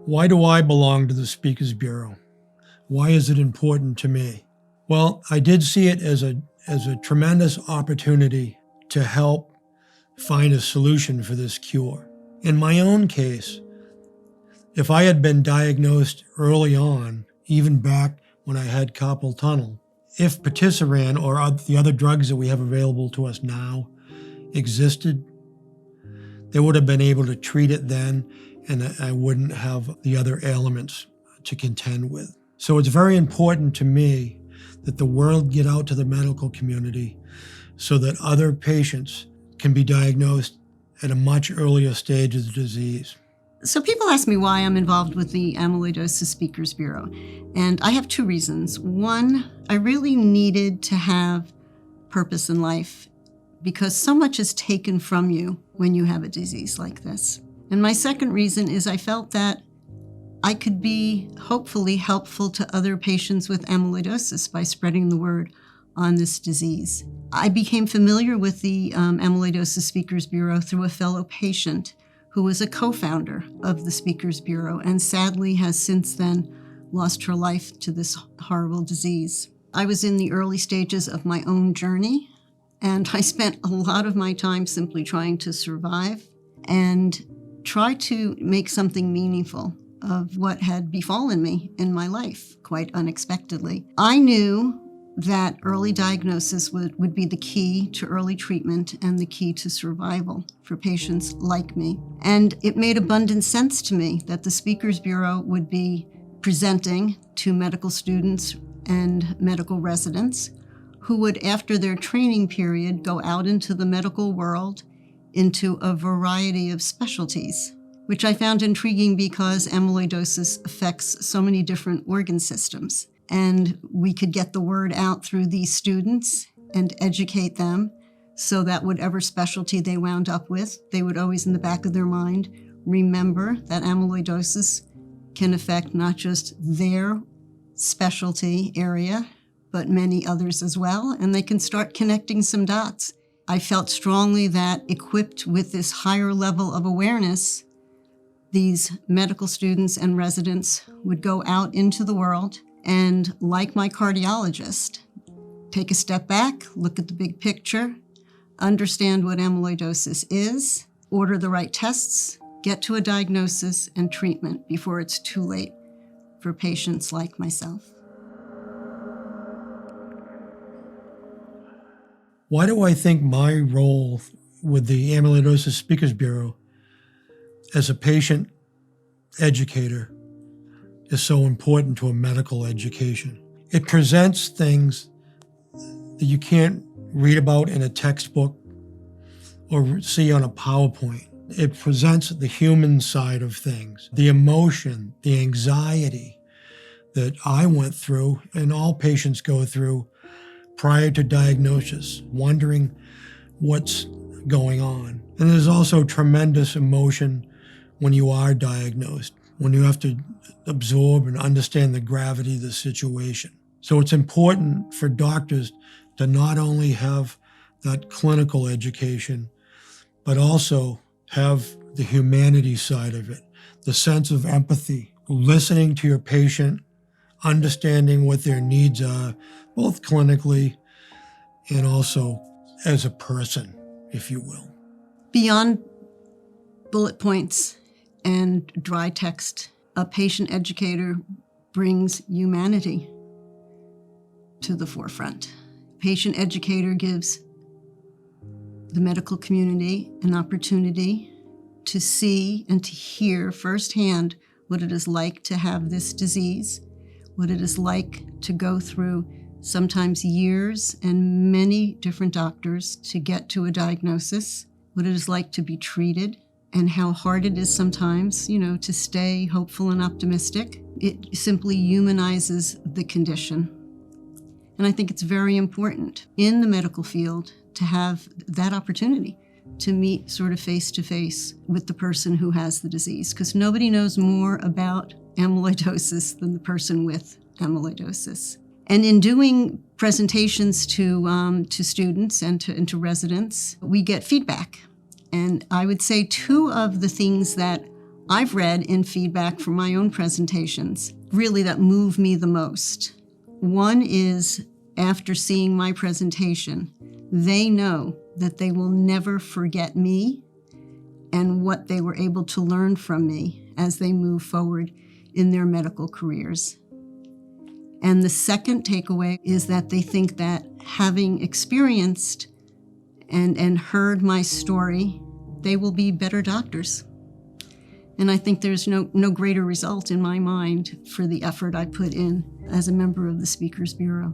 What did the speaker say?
Why do I belong to the Speakers Bureau? Why is it important to me? Well, I did see it as a tremendous opportunity to help find a solution for this cure. In my own case, if I had been diagnosed early on, even back when I had carpal tunnel, if patisiran or the other drugs that we have available to us now existed, they would have been able to treat it then, and I wouldn't have the other ailments to contend with. So it's very important to me that the word get out to the medical community so that other patients can be diagnosed at a much earlier stage of the disease. So people ask me why I'm involved with the Amyloidosis Speakers Bureau, and I have two reasons. One, I really needed to have purpose in life because so much is taken from you when you have a disease like this. And my second reason is I felt that I could be hopefully helpful to other patients with amyloidosis by spreading the word on this disease. I became familiar with the Amyloidosis Speakers Bureau through a fellow patient who was a co-founder of the Speakers Bureau and sadly has since then lost her life to this horrible disease. I was in the early stages of my own journey, and I spent a lot of my time simply trying to survive and try to make something meaningful of what had befallen me in my life, quite unexpectedly. I knew that early diagnosis would be the key to early treatment and the key to survival for patients like me. And it made abundant sense to me that the Speakers Bureau would be presenting to medical students and medical residents who would, after their training period, go out into the medical world into a variety of specialties, which I found intriguing because amyloidosis affects so many different organ systems. And we could get the word out through these students and educate them so that whatever specialty they wound up with, they would always in the back of their mind remember that amyloidosis can affect not just their specialty area, but many others as well, and they can start connecting some dots. I felt strongly that equipped with this higher level of awareness, these medical students and residents would go out into the world and, like my cardiologist, take a step back, look at the big picture, understand what amyloidosis is, order the right tests, get to a diagnosis and treatment before it's too late for patients like myself. Why do I think my role with the Amyloidosis Speakers Bureau as a patient educator is so important to a medical education? It presents things that you can't read about in a textbook or see on a PowerPoint. It presents the human side of things, the emotion, the anxiety that I went through and all patients go through prior to diagnosis, wondering what's going on. And there's also tremendous emotion when you are diagnosed, when you have to absorb and understand the gravity of the situation. So it's important for doctors to not only have that clinical education, but also have the humanity side of it, the sense of empathy, listening to your patient, understanding what their needs are, both clinically and also as a person, if you will. Beyond bullet points and dry text, a patient educator brings humanity to the forefront. Patient educator gives the medical community an opportunity to see and to hear firsthand what it is like to have this disease, what it is like to go through sometimes years and many different doctors to get to a diagnosis, what it is like to be treated, and how hard it is sometimes, to stay hopeful and optimistic. It simply humanizes the condition. And I think it's very important in the medical field to have that opportunity to meet sort of face-to-face with the person who has the disease, because nobody knows more about amyloidosis than the person with amyloidosis. And in doing presentations to students and to residents, we get feedback. And I would say two of the things that I've read in feedback from my own presentations, really that move me the most. One is, after seeing my presentation, they know that they will never forget me and what they were able to learn from me as they move forward in their medical careers. And the second takeaway is that they think that having experienced and heard my story, they will be better doctors. And I think there's no greater result in my mind for the effort I put in as a member of the Speakers Bureau.